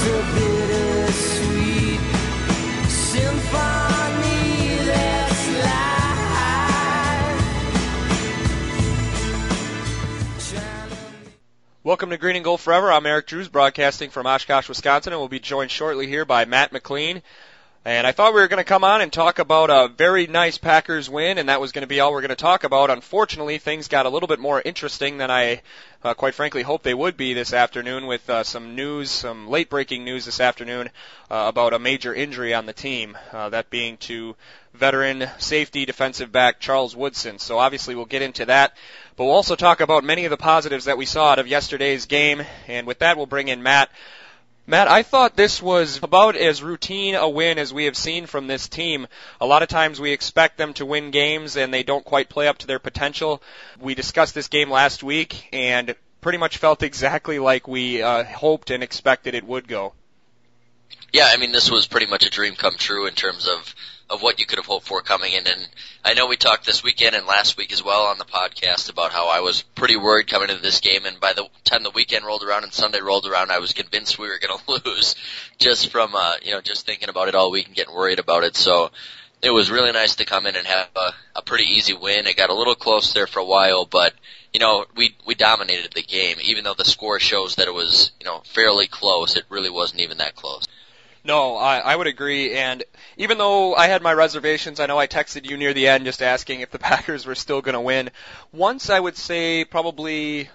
It's a bittersweet symphony that's life. Welcome to Green and Gold Forever. I'm Eric Drews, broadcasting from Oshkosh, Wisconsin, and we'll be joined shortly here by Matt McLean. And I thought we were going to come on and talk about a very nice Packers win, and that was going to be all we're going to talk about. Unfortunately, things got a little bit more interesting than I, quite frankly, hoped they would be this afternoon with some news, some late-breaking news this afternoon about a major injury on the team, that being to veteran safety defensive back Charles Woodson. So obviously we'll get into that, but we'll also talk about many of the positives that we saw out of yesterday's game, and with that we'll bring in Matt. Matt, I thought this was about as routine a win as we have seen from this team. A lot of times we expect them to win games and they don't quite play up to their potential. We discussed this game last week and pretty much felt exactly like we hoped and expected it would go. Yeah, I mean, this was pretty much a dream come true in terms of what you could have hoped for coming in. And I know we talked this weekend and last week as well on the podcast about how I was pretty worried coming into this game. And by the time the weekend rolled around and Sunday rolled around, I was convinced we were going to lose just from, just thinking about it all week and getting worried about it. So it was really nice to come in and have a pretty easy win. It got a little close there for a while, but, we dominated the game. Even though the score shows that it was, fairly close, it really wasn't even that close. No, I would agree, and even though I had my reservations, I know I texted you near the end just asking if the Packers were still going to win. Once I would say probably,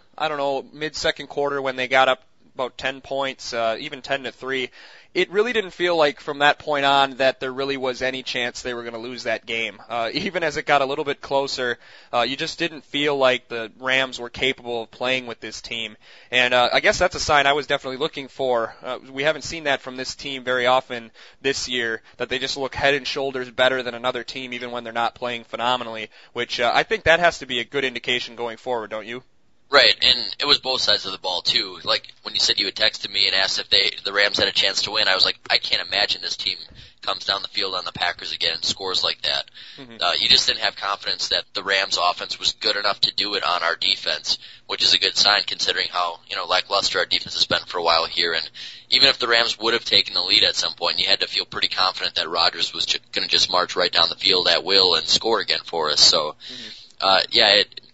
mid-second quarter when they got up about 10 points, even 10-3, it really didn't feel like from that point on that there really was any chance they were going to lose that game. Even as it got a little bit closer, you just didn't feel like the Rams were capable of playing with this team. And I guess that's a sign I was definitely looking for. We haven't seen that from this team very often this year, that they just look head and shoulders better than another team even when they're not playing phenomenally, which I think that has to be a good indication going forward, don't you? Right, and it was both sides of the ball, too. Like, when you said you had texted me and asked if the Rams had a chance to win, I was like, I can't imagine this team comes down the field on the Packers again and scores like that. Mm-hmm. You just didn't have confidence that the Rams' offense was good enough to do it on our defense, which is a good sign considering how, lackluster our defense has been for a while here. And even if the Rams would have taken the lead at some point, you had to feel pretty confident that Rodgers was going to just march right down the field at will and score again for us. So,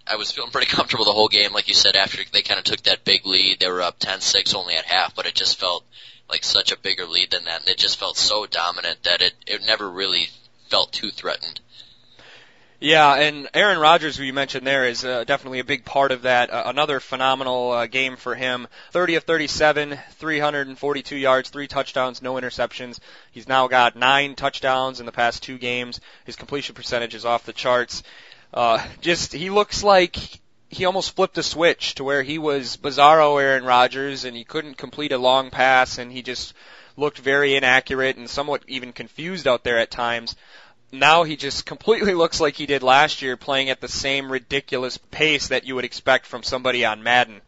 I was feeling pretty comfortable the whole game, like you said, after they kind of took that big lead. They were up 10-6 only at half, but it just felt like such a bigger lead than that, and it just felt so dominant that it never really felt too threatened. Yeah, and Aaron Rodgers, who you mentioned there, is definitely a big part of that. Another phenomenal game for him. 30 of 37, 342 yards, 3 touchdowns, no interceptions. He's now got 9 touchdowns in the past 2 games. His completion percentage is off the charts. He looks like he almost flipped a switch to where he was bizarro Aaron Rodgers and he couldn't complete a long pass and he just looked very inaccurate and somewhat even confused out there at times. Now he just completely looks like he did last year, playing at the same ridiculous pace that you would expect from somebody on Madden.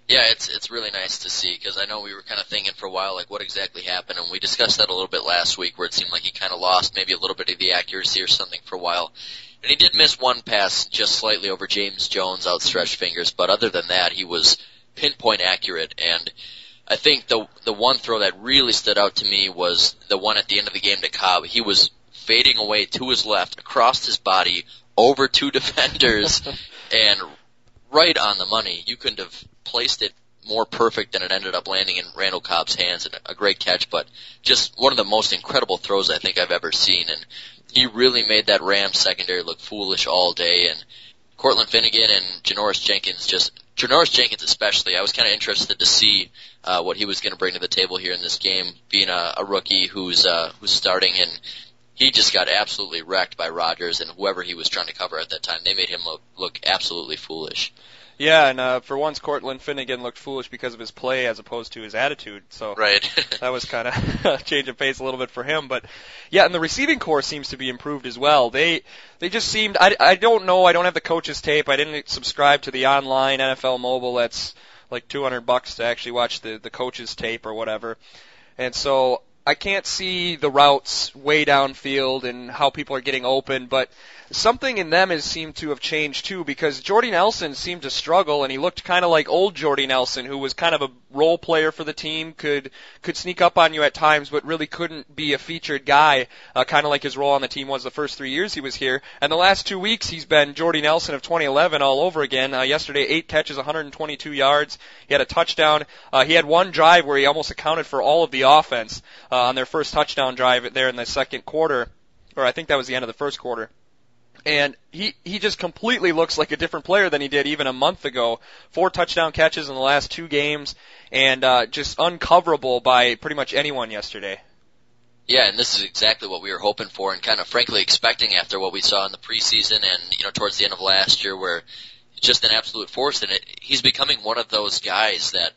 Yeah, it's really nice to see because I know we were kind of thinking for a while like what exactly happened, and we discussed that a little bit last week where it seemed like he kind of lost maybe a little bit of the accuracy or something for a while. And he did miss one pass just slightly over James Jones' outstretched fingers, but other than that, he was pinpoint accurate. And I think the one throw that really stood out to me was the one at the end of the game to Cobb. He was fading away to his left, across his body, over 2 defenders, and right on the money. You couldn't have placed it more perfect than it ended up landing in Randall Cobb's hands, and a great catch, but just one of the most incredible throws I think I've ever seen. And he really made that Rams secondary look foolish all day, and Cortland Finnegan and Janoris Jenkins especially, I was kind of interested to see what he was going to bring to the table here in this game, being a rookie who's starting, and he just got absolutely wrecked by Rodgers and whoever he was trying to cover at that time. They made him look absolutely foolish. Yeah, and for once, Cortland Finnegan looked foolish because of his play as opposed to his attitude. So right. That was kind of a change of pace a little bit for him. But yeah, and the receiving corps seems to be improved as well. They just seemed. I don't know. I don't have the coach's tape. I didn't subscribe to the online NFL mobile. That's like $200 to actually watch the coach's tape or whatever. And so I can't see the routes way downfield and how people are getting open, but something in them has seemed to have changed too, because Jordy Nelson seemed to struggle, and he looked kind of like old Jordy Nelson, who was kind of a role player for the team, could sneak up on you at times, but really couldn't be a featured guy, kind of like his role on the team was the first 3 years he was here. And the last 2 weeks, he's been Jordy Nelson of 2011 all over again. Yesterday, 8 catches, 122 yards. He had a touchdown. He had one drive where he almost accounted for all of the offense on their first touchdown drive there in the second quarter, or I think that was the end of the first quarter. And he just completely looks like a different player than he did even a month ago. 4 touchdown catches in the last 2 games, and just uncoverable by pretty much anyone yesterday. Yeah, and this is exactly what we were hoping for and kind of frankly expecting after what we saw in the preseason and, towards the end of last year, where it's just an absolute force. And he's becoming one of those guys that,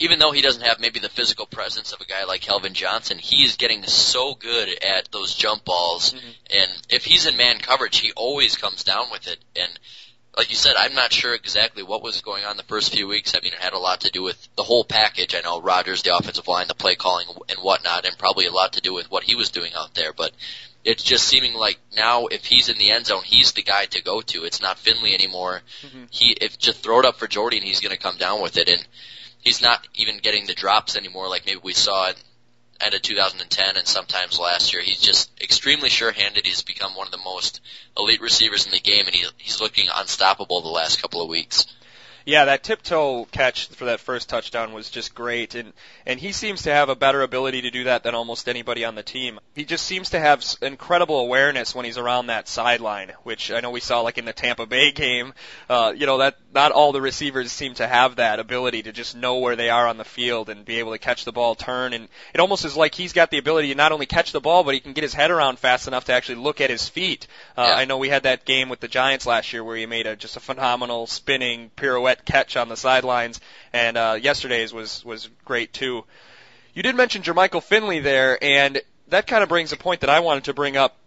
even though he doesn't have maybe the physical presence of a guy like Calvin Johnson, he's getting so good at those jump balls. Mm-hmm. And if he's in man coverage, he always comes down with it. And like you said, I'm not sure exactly what was going on the first few weeks. I mean, it had a lot to do with the whole package. I know Rodgers, the offensive line, the play calling and whatnot, and probably a lot to do with what he was doing out there. But it's just seeming like now if he's in the end zone, he's the guy to go to. It's not Finley anymore. Mm-hmm. Just throw it up for Jordy and he's going to come down with it. And he's not even getting the drops anymore like maybe we saw at a 2010 and sometimes last year. He's just extremely sure-handed. He's become one of the most elite receivers in the game, and he's looking unstoppable the last couple of weeks. Yeah, that tiptoe catch for that first touchdown was just great, and he seems to have a better ability to do that than almost anybody on the team. He just seems to have incredible awareness when he's around that sideline, which I know we saw like in the Tampa Bay game. That not all the receivers seem to have that ability to just know where they are on the field and be able to catch the ball, turn, and it almost is like he's got the ability to not only catch the ball, but he can get his head around fast enough to actually look at his feet. Yeah. I know we had that game with the Giants last year where he made just a phenomenal spinning pirouette catch on the sidelines, and yesterday's was great too. You did mention Jermichael Finley there, and that kind of brings a point that I wanted to bring up.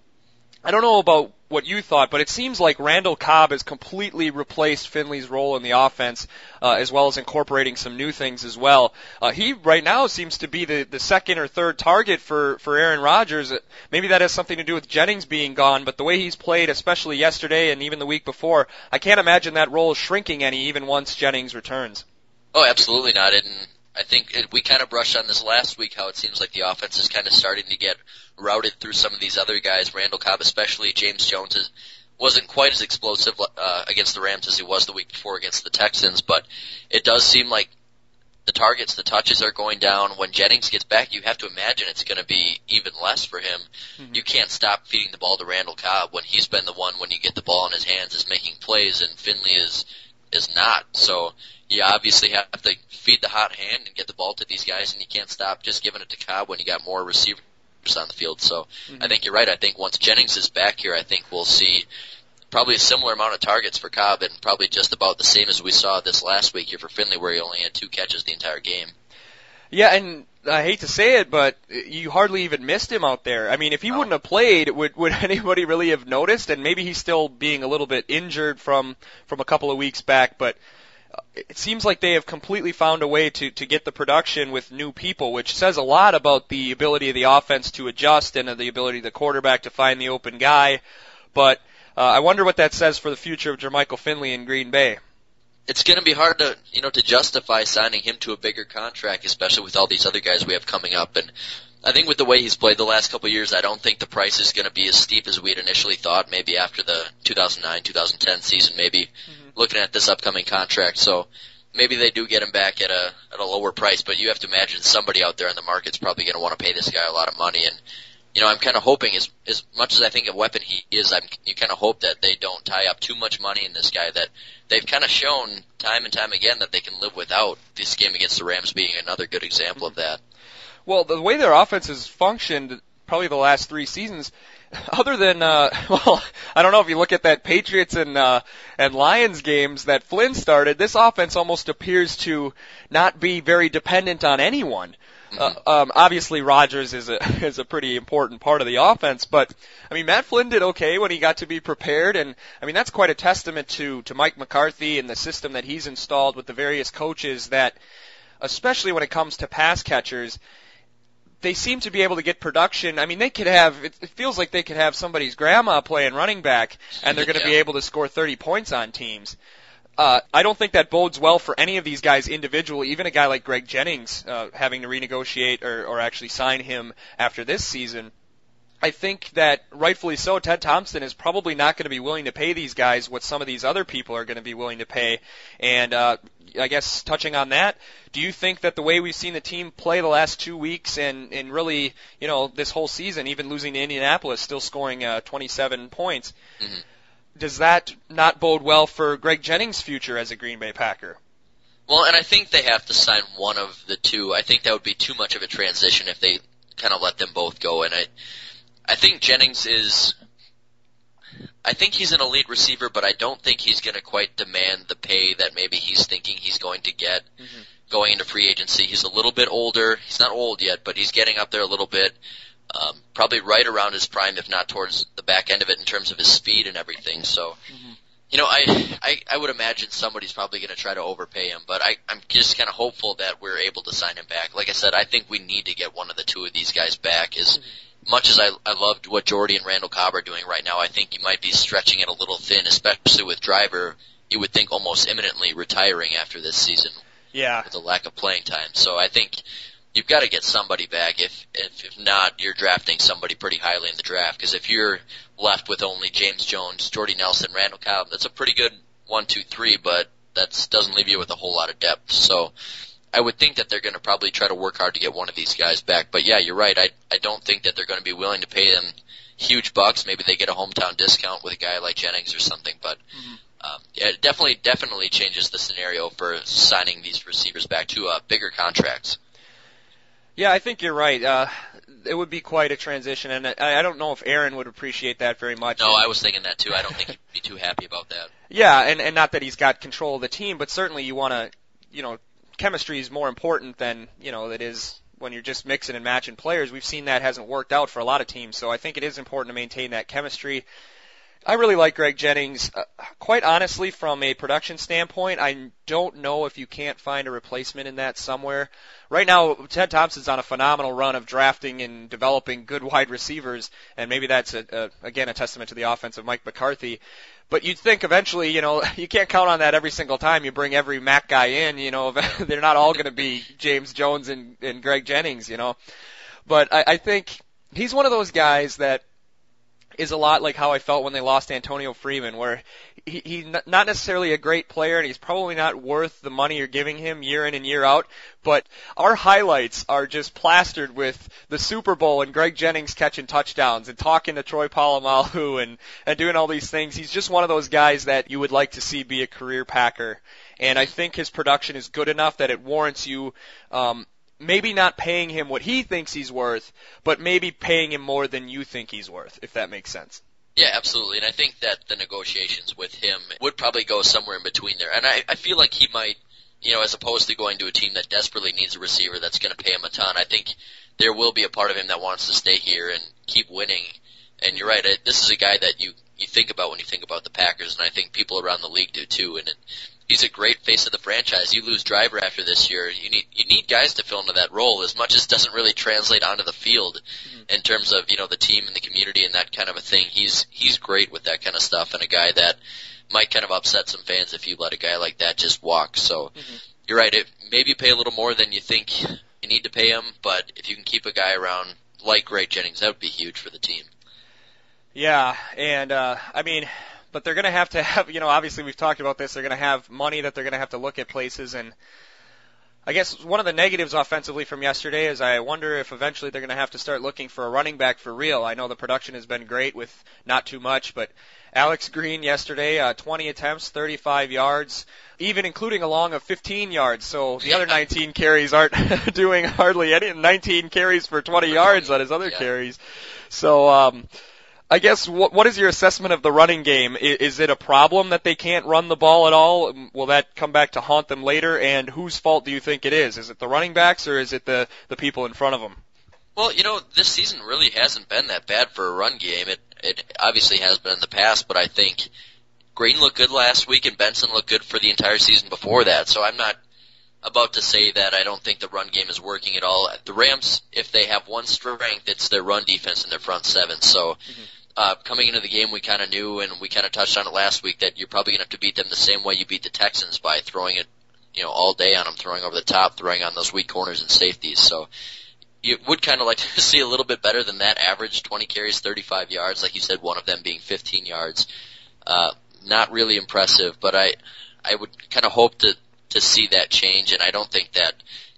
I don't know about what you thought, but it seems like Randall Cobb has completely replaced Finley's role in the offense, as well as incorporating some new things as well. He right now seems to be the second or third target for Aaron Rodgers. Maybe that has something to do with Jennings being gone, but the way he's played, especially yesterday and even the week before, I can't imagine that role shrinking any even once Jennings returns. Oh, absolutely not. And I think we kind of brushed on this last week, how it seems like the offense is kind of starting to get routed through some of these other guys. Randall Cobb especially. James Jones wasn't quite as explosive against the Rams as he was the week before against the Texans, but it does seem like the targets, the touches are going down. When Jennings gets back, you have to imagine it's going to be even less for him. Mm-hmm. You can't stop feeding the ball to Randall Cobb when he's been the one, when you get the ball in his hands, is making plays, and Finley is not. So you obviously have to feed the hot hand and get the ball to these guys, and you can't stop just giving it to Cobb when you got more receivers on the field. So I think you're right. I think once Jennings is back here, I think we'll see probably a similar amount of targets for Cobb and probably just about the same as we saw this last week here for Finley, where he only had 2 catches the entire game. Yeah, and I hate to say it, but you hardly even missed him out there. I mean, if he wouldn't have played, would anybody really have noticed? And maybe he's still being a little bit injured from a couple of weeks back, but it seems like they have completely found a way to get the production with new people, which says a lot about the ability of the offense to adjust and the ability of the quarterback to find the open guy. But I wonder what that says for the future of Jermichael Finley in Green Bay. It's going to be hard to justify signing him to a bigger contract, especially with all these other guys we have coming up. And I think with the way he's played the last couple of years, I don't think the price is going to be as steep as we had initially thought, maybe after the 2009-2010 season, maybe looking at this upcoming contract. So maybe they do get him back at a lower price, but you have to imagine somebody out there in the market's probably going to want to pay this guy a lot of money. And I'm kind of hoping, as much as I think a weapon he is, you kind of hope that they don't tie up too much money in this guy, that they've kind of shown time and time again that they can live without, this game against the Rams being another good example of that. Well, the way their offense has functioned probably the last 3 seasons, other than, I don't know, if you look at that Patriots and Lions games that Flynn started, this offense almost appears to not be very dependent on anyone. Obviously Rodgers is a pretty important part of the offense, but I mean, Matt Flynn did okay when he got to be prepared, and I mean, that's quite a testament to Mike McCarthy and the system that he's installed with the various coaches that, especially when it comes to pass catchers, they seem to be able to get production. I mean, they could have, it feels like they could have somebody's grandma playing running back, and they're going to be able to score 30 points on teams. I don't think that bodes well for any of these guys individually, even a guy like Greg Jennings having to renegotiate or actually sign him after this season. I think that rightfully so, Ted Thompson is probably not going to be willing to pay these guys what some of these other people are going to be willing to pay. And I guess touching on that, do you think that the way we've seen the team play the last 2 weeks and really, this whole season, even losing to Indianapolis, still scoring 27 points, does that not bode well for Greg Jennings' future as a Green Bay Packer? Well, and I think they have to sign one of the two. I think that would be too much of a transition if they kind of let them both go. And I think Jennings I think he's an elite receiver, but I don't think he's going to quite demand the pay that maybe he's thinking he's going to get going into free agency. He's a little bit older. He's not old yet, but he's getting up there a little bit. Probably right around his prime, if not towards the back end of it in terms of his speed and everything. So, I would imagine somebody's probably going to try to overpay him, but I'm just kind of hopeful that we're able to sign him back. Like I said, I think we need to get one of the two of these guys back. As much as I loved what Jordy and Randall Cobb are doing right now, I think you might be stretching it a little thin, especially with Driver, you would think almost imminently retiring after this season. Yeah. With the lack of playing time. So I think you've got to get somebody back. If not, you're drafting somebody pretty highly in the draft. Because if you're left with only James Jones, Jordy Nelson, Randall Cobb, that's a pretty good 1, 2, 3, but that doesn't leave you with a whole lot of depth. So I would think that they're going to probably try to work hard to get one of these guys back. But yeah, you're right. I don't think that they're going to be willing to pay them huge bucks. Maybe they get a hometown discount with a guy like Jennings or something. But yeah, it definitely changes the scenario for signing these receivers back to bigger contracts. Yeah, I think you're right. It would be quite a transition, and I don't know if Aaron would appreciate that very much. No, I was thinking that too. I don't think he'd be too happy about that. Yeah, and not that he's got control of the team, but certainly you want to, chemistry is more important than, it is when you're just mixing and matching players. We've seen that hasn't worked out for a lot of teams, so I think it is important to maintain that chemistry. I really like Greg Jennings. Quite honestly, from a production standpoint, I don't know if you can't find a replacement in that somewhere. Right now, Ted Thompson's on a phenomenal run of drafting and developing good wide receivers, and maybe that's, again, a testament to the offense of Mike McCarthy. But you'd think eventually, you can't count on that every single time you bring every MAC guy in. They're not all going to be James Jones and Greg Jennings, But I think he's one of those guys that is a lot like how I felt when they lost Antonio Freeman, where he's not necessarily a great player, and he's probably not worth the money you're giving him year in and year out, but our highlights are just plastered with the Super Bowl and Greg Jennings catching touchdowns and talking to Troy Polamalu and doing all these things. He's just one of those guys that you would like to see be a career Packer, and I think his production is good enough that it warrants you maybe not paying him what he thinks he's worth, but maybe paying him more than you think he's worth, if that makes sense. Yeah, absolutely. And I think that the negotiations with him would probably go somewhere in between there. And I feel like he might, as opposed to going to a team that desperately needs a receiver that's going to pay him a ton, I think there will be a part of him that wants to stay here and keep winning. And you're right, this is a guy that you think about when you think about the Packers, and I think people around the league do too. And he's a great face of the franchise. You lose Driver after this year, you need guys to fill into that role, as much as it doesn't really translate onto the field in terms of, the team and the community and that kind of a thing. He's great with that kind of stuff, and a guy that might kind of upset some fans if you let a guy like that just walk. So you're right, maybe pay a little more than you think you need to pay him, but if you can keep a guy around like Greg Jennings, that would be huge for the team. Yeah, and but they're going to have, obviously we've talked about this, they're going to have money that they're going to have to look at places, and I guess one of the negatives offensively from yesterday is I wonder if eventually they're going to have to start looking for a running back for real. I know the production has been great with not too much, but Alex Green yesterday, 20 attempts, 35 yards, even including a long of 15 yards, so the other 19 carries aren't doing hardly any, 19 carries for 20 yards on his other carries. So, I guess what is your assessment of the running game? Is it a problem that they can't run the ball at all? Will that come back to haunt them later? And whose fault do you think it is? Is it the running backs or is it the people in front of them? Well, this season really hasn't been that bad for a run game. It obviously has been in the past, but I think Green looked good last week and Benson looked good for the entire season before that. So I'm not about to say that I don't think the run game is working at all. The Rams, if they have one strength, it's their run defense and their front seven. So coming into the game, we kind of knew, and we kind of touched on it last week, that you're probably going to have to beat them the same way you beat the Texans, by throwing it, all day on them, throwing over the top, throwing on those weak corners and safeties. So you would kind of like to see a little bit better than that average, 20 carries, 35 yards, like you said, one of them being 15 yards. Not really impressive, but I would kind of hope to see that change, and I don't think that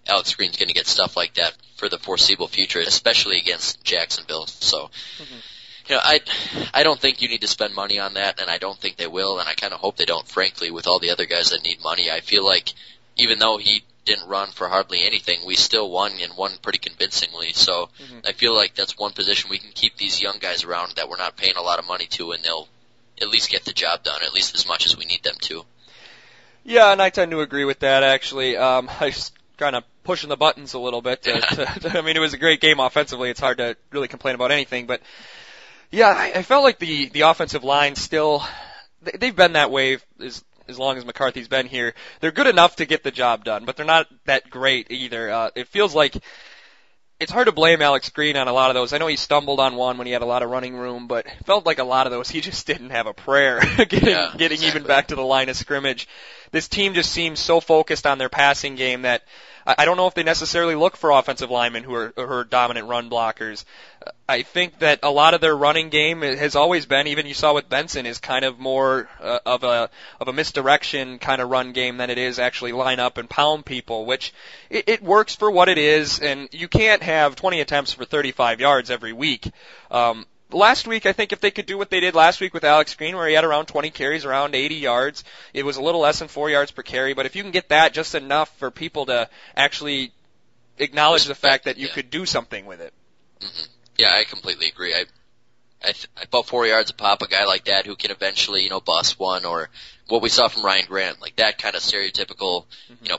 Alex Green's going to get stuff like that for the foreseeable future, especially against Jacksonville. So, I don't think you need to spend money on that, and I don't think they will, and I kind of hope they don't, frankly, with all the other guys that need money. I feel like even though he didn't run for hardly anything, we still won, and won pretty convincingly. So I feel like that's one position we can keep these young guys around that we're not paying a lot of money to, and they'll at least get the job done, at least as much as we need them to. Yeah, and I tend to agree with that, actually. I just kind of pushing the buttons a little bit. I mean, it was a great game offensively. It's hard to really complain about anything. But, yeah, I felt like the offensive line still, they've been that way as long as McCarthy's been here. They're good enough to get the job done, but they're not that great either. It feels like it's hard to blame Alex Green on a lot of those. I know he stumbled on one when he had a lot of running room, but it felt like a lot of those he just didn't have a prayer getting even back to the line of scrimmage. This team just seems so focused on their passing game that I don't know if they necessarily look for offensive linemen who are dominant run blockers. I think that a lot of their running game has always been, even you saw with Benson, is kind of more of a misdirection kind of run game than it is actually line up and pound people, which it works for what it is, and you can't have 20 attempts for 35 yards every week. Last week, I think if they could do what they did last week with Alex Green, where he had around 20 carries, around 80 yards, it was a little less than 4 yards per carry, but if you can get that just enough for people to actually acknowledge the fact that you could do something with it. Mm-hmm. Yeah, I completely agree. About 4 yards a pop, a guy like that who can eventually, bust one, or what we saw from Ryan Grant, like that kind of stereotypical,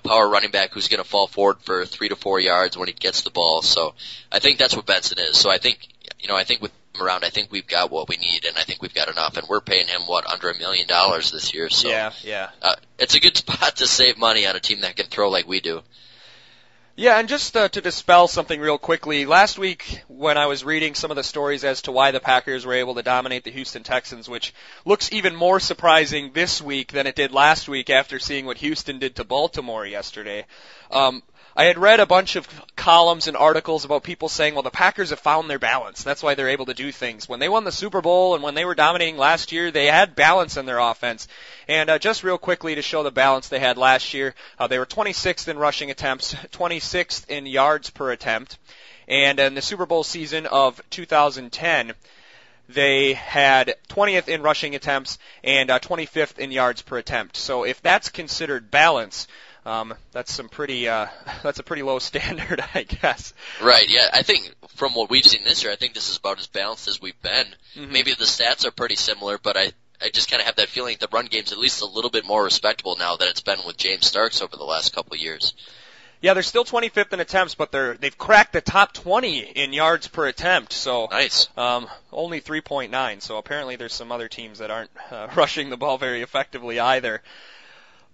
power running back who's going to fall forward for 3 to 4 yards when he gets the ball. So I think that's what Benson is. So I think with him around, I think we've got what we need, and I think we've got enough, and we're paying him, under $1 million this year. So yeah. It's a good spot to save money on a team that can throw like we do. Yeah, and just to dispel something real quickly, last week when I was reading some of the stories as to why the Packers were able to dominate the Houston Texans, which looks even more surprising this week than it did last week after seeing what Houston did to Baltimore yesterday, I had read a bunch of columns and articles about people saying, well, the Packers have found their balance. That's why they're able to do things. When they won the Super Bowl and when they were dominating last year, they had balance in their offense. And just real quickly to show the balance they had last year, they were 26th in rushing attempts, 26th in yards per attempt. And in the Super Bowl season of 2010, they had 20th in rushing attempts and 25th in yards per attempt. So if that's considered balance, that's a pretty low standard, I guess. Right, yeah. I think from what we've seen this year, I think this is about as balanced as we've been. Mm-hmm. Maybe the stats are pretty similar, but I just kind of have that feeling the run game's at least a little bit more respectable now than it's been with James Starks over the last couple of years. Yeah, they're still 25th in attempts, but they've cracked the top 20 in yards per attempt. So nice. Only 3.9. So apparently there's some other teams that aren't rushing the ball very effectively either.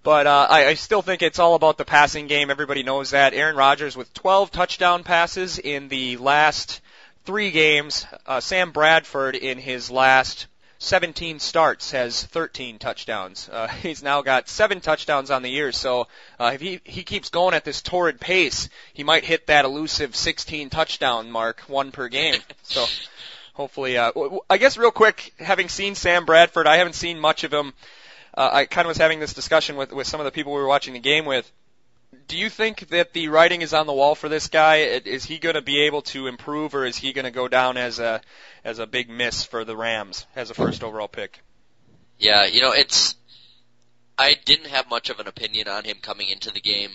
But I still think it's all about the passing game. Everybody knows that. Aaron Rodgers with 12 touchdown passes in the last 3 games. Sam Bradford in his last 17 starts has 13 touchdowns. He's now got 7 touchdowns on the year. So if he keeps going at this torrid pace, he might hit that elusive 16 touchdown mark, 1 per game. So hopefully, I guess real quick, having seen Sam Bradford, I haven't seen much of him. I kind of was having this discussion with some of the people we were watching the game with. Do you think that the writing is on the wall for this guy? Is he going to be able to improve, or is he going to go down as a big miss for the Rams as a first overall pick? Yeah, I didn't have much of an opinion on him coming into the game.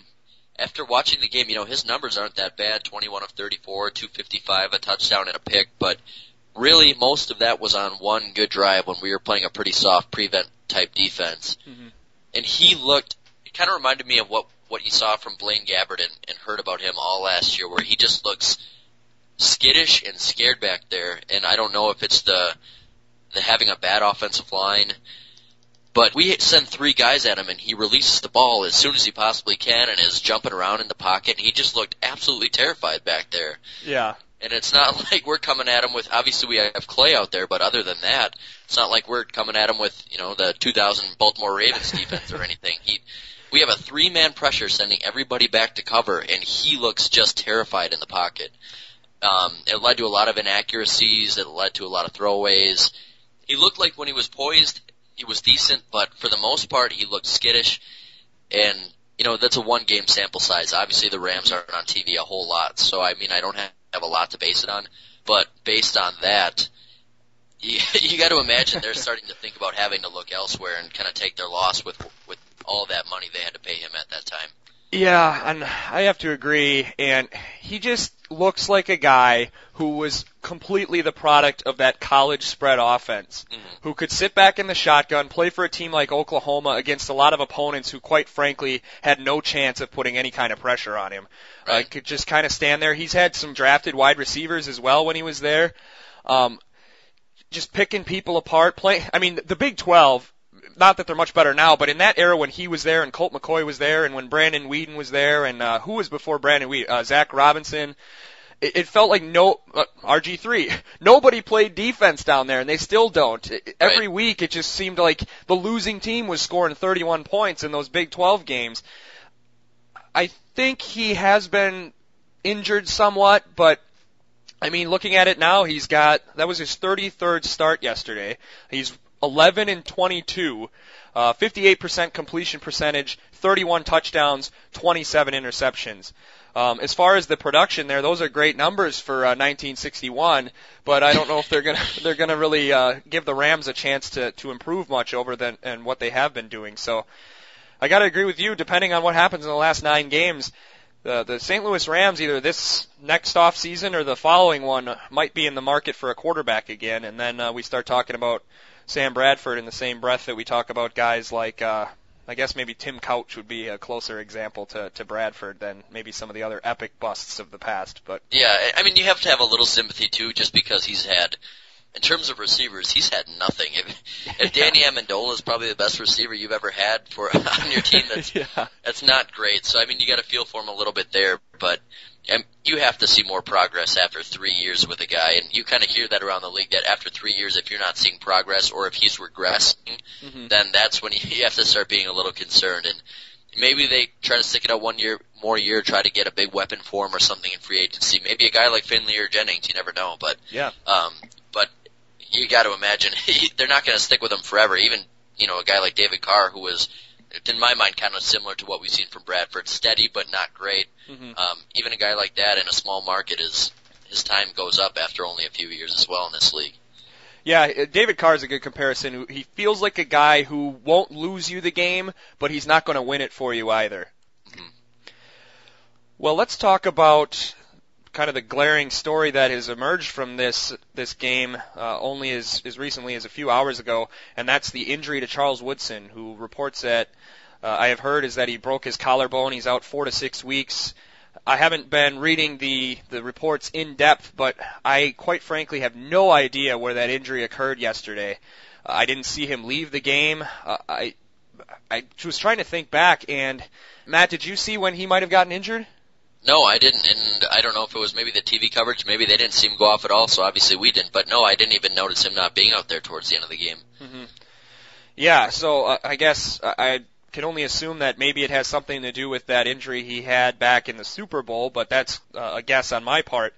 After watching the game, his numbers aren't that bad, 21 of 34, 255, a touchdown and a pick, but really most of that was on one good drive when we were playing a pretty soft prevent type defense. Mm-hmm. And it kind of reminded me of what you saw from Blaine Gabbert and heard about him all last year, where he just looks skittish and scared back there. And I don't know if it's the having a bad offensive line, But we send 3 guys at him, and he releases the ball as soon as he possibly can and is jumping around in the pocket, and he just looked absolutely terrified back there. Yeah. And it's not like we're coming at him with, obviously we have Clay out there, but other than that, it's not like we're coming at him with, the 2000 Baltimore Ravens defense or anything. We have a 3-man pressure sending everybody back to cover, and he looks just terrified in the pocket. It led to a lot of inaccuracies. It led to a lot of throwaways. He looked like when he was poised, he was decent, but for the most part, he looked skittish. And, that's a 1-game sample size. Obviously, the Rams aren't on TV a whole lot, so, I don't have a lot to base it on. But based on that, you got to imagine they're starting to think about having to look elsewhere and kind of take their loss with all that money they had to pay him at that time. Yeah, and I have to agree, and he just looks like a guy who was completely the product of that college spread offense, who could sit back in the shotgun, play for a team like Oklahoma against a lot of opponents who, quite frankly, had no chance of putting any kind of pressure on him. Right. Could just kind of stand there. He's had some drafted wide receivers as well when he was there, just picking people apart. The Big 12, not that they're much better now, but in that era when he was there and Colt McCoy was there and when Brandon Weeden was there and who was before Brandon Weeden? Zach Robinson. It felt like RG3. Nobody played defense down there, and they still don't. Every week it just seemed like the losing team was scoring 31 points in those Big 12 games. I think he has been injured somewhat, but looking at it now, that was his 33rd start yesterday. He's 11-22, 58% completion percentage, 31 touchdowns, 27 interceptions. As far as the production there, those are great numbers for 1961, but I don't know if they're gonna really give the Rams a chance to improve much over than what they have been doing. So I got to agree with you. Depending on what happens in the last 9 games, the St. Louis Rams, either this next off season or the following one, might be in the market for a quarterback again, and then we start talking about Sam Bradford in the same breath that we talk about guys like, I guess maybe Tim Couch would be a closer example to Bradford than maybe some of the other epic busts of the past. But yeah, you have to have a little sympathy too, just because he's had, in terms of receivers, he's had nothing. If Danny Amendola is probably the best receiver you've ever had on your team, that's not great. So you got to feel for him a little bit there, but you have to see more progress after 3 years with a guy, and you kind of hear that around the league, that after 3 years, if you're not seeing progress or if he's regressing, then that's when you have to start being a little concerned. And maybe they try to stick it out 1 year, try to get a big weapon for him or something in free agency. Maybe a guy like Finley or Jennings, you never know. But but you got to imagine they're not going to stick with him forever. Even a guy like David Carr, who was, in my mind, kind of similar to what we've seen from Bradford, steady but not great. Even a guy like that in a small market, his time goes up after only a few years as well in this league. Yeah, David Carr is a good comparison. He feels like a guy who won't lose you the game, but he's not going to win it for you either. Well, let's talk about kind of the glaring story that has emerged from this game only as recently as a few hours ago, and that's the injury to Charles Woodson, who reports that I have heard is that he broke his collarbone. He's out 4 to 6 weeks. I haven't been reading the reports in depth, but I quite frankly have no idea where that injury occurred yesterday. I didn't see him leave the game. I was trying to think back, and Matt, did you see when he might have gotten injured? No, I didn't, and I don't know if it was maybe the TV coverage. Maybe they didn't see him go off at all, so obviously we didn't. But no, I didn't even notice him not being out there towards the end of the game. Yeah, so I guess I can only assume that maybe it has something to do with that injury he had back in the Super Bowl, but that's a guess on my part.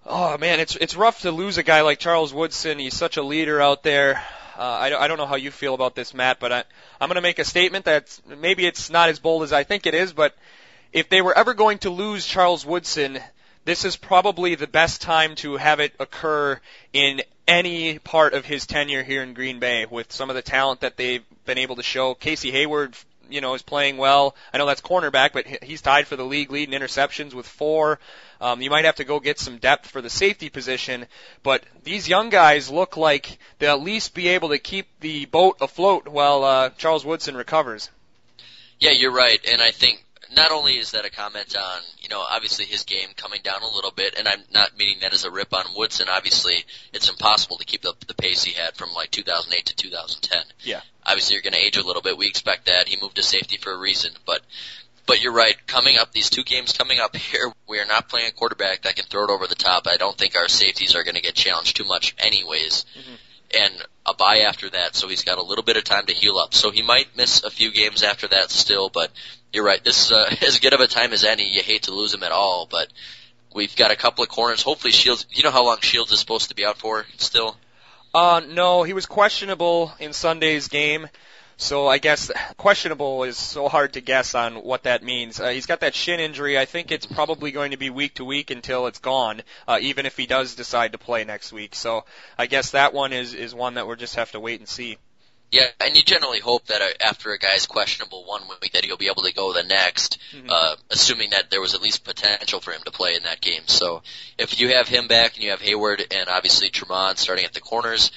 Oh, man, it's rough to lose a guy like Charles Woodson. He's such a leader out there. I don't know how you feel about this, Matt, but I'm going to make a statement that maybe it's not as bold as I think it is, but if they were ever going to lose Charles Woodson, this is probably the best time to have it occur in any part of his tenure here in Green Bay with some of the talent that they've been able to show. Casey Hayward, is playing well. I know that's cornerback, but he's tied for the league lead in interceptions with 4. You might have to go get some depth for the safety position, but these young guys look like they'll at least be able to keep the boat afloat while Charles Woodson recovers. Yeah, you're right, and I think not only is that a comment on, obviously his game coming down a little bit, and I'm not meaning that as a rip on Woodson. Obviously, it's impossible to keep up the pace he had from like 2008 to 2010. Yeah. Obviously, you're going to age a little bit. We expect that. He moved to safety for a reason. But you're right. Coming up, these 2 games coming up here, we are not playing a quarterback that can throw it over the top. I don't think our safeties are going to get challenged too much anyways. Mm-hmm. And a bye after that, so he's got a little bit of time to heal up. So he might miss a few games after that still, but you're right. This is as good of a time as any. You hate to lose him at all, but we've got a couple of corners. Hopefully Shields, you know how long Shields is supposed to be out for still? No, he was questionable in Sunday's game. So I guess questionable is so hard to guess on what that means. He's got that shin injury. I think it's probably going to be week to week until it's gone, even if he does decide to play next week. So I guess that one is one that we'll just have to wait and see. Yeah, and you generally hope that after a guy's questionable one week that he'll be able to go the next, assuming that there was at least potential for him to play in that game. So if you have him back and you have Hayward and obviously Tremont starting at the corners,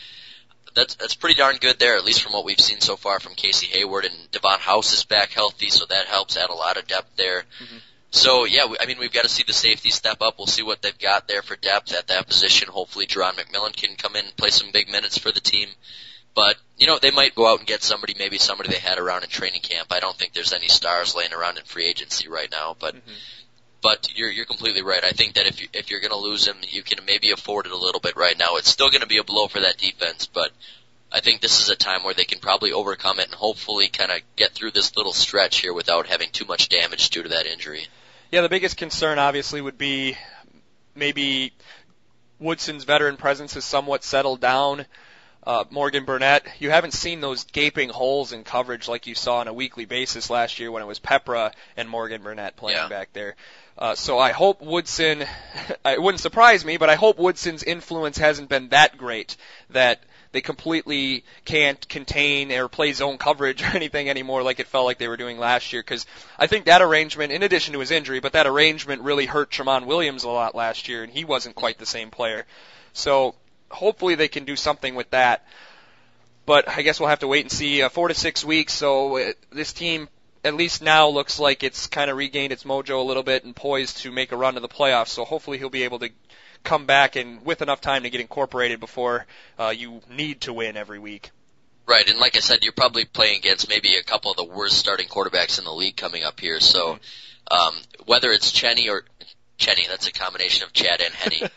that's pretty darn good there, at least from what we've seen so far from Casey Hayward, and Devon House is back healthy, so that helps add a lot of depth there. Mm-hmm. So, yeah, we've got to see the safety step up. We'll see what they've got there for depth at that position. Hopefully Jerron McMillan can come in and play some big minutes for the team. But, they might go out and get maybe somebody they had around in training camp. I don't think there's any stars laying around in free agency right now, but But you're completely right. I think that if you're going to lose him, you can maybe afford it a little bit right now. It's still going to be a blow for that defense, but I think this is a time where they can probably overcome it and hopefully kind of get through this little stretch here without having too much damage due to that injury. Yeah, the biggest concern obviously would be maybe Woodson's veteran presence has somewhat settled down. Morgan Burnett, you haven't seen those gaping holes in coverage like you saw on a weekly basis last year when it was Pepra and Morgan Burnett playing back there. So I hope Woodson, it wouldn't surprise me, but I hope Woodson's influence hasn't been that great that they completely can't contain or play zone coverage or anything anymore like it felt like they were doing last year, because I think that arrangement, in addition to his injury, but that arrangement really hurt Tramon Williams a lot last year, and he wasn't quite the same player. So hopefully they can do something with that. But I guess we'll have to wait and see. 4 to 6 weeks, so this team at least now looks like it's kind of regained its mojo a little bit and poised to make a run to the playoffs. So hopefully he'll be able to come back and with enough time to get incorporated before you need to win every week. Right, and like I said, you're probably playing against maybe a couple of the worst starting quarterbacks in the league coming up here. So whether it's Cheney, that's a combination of Chad and Henne.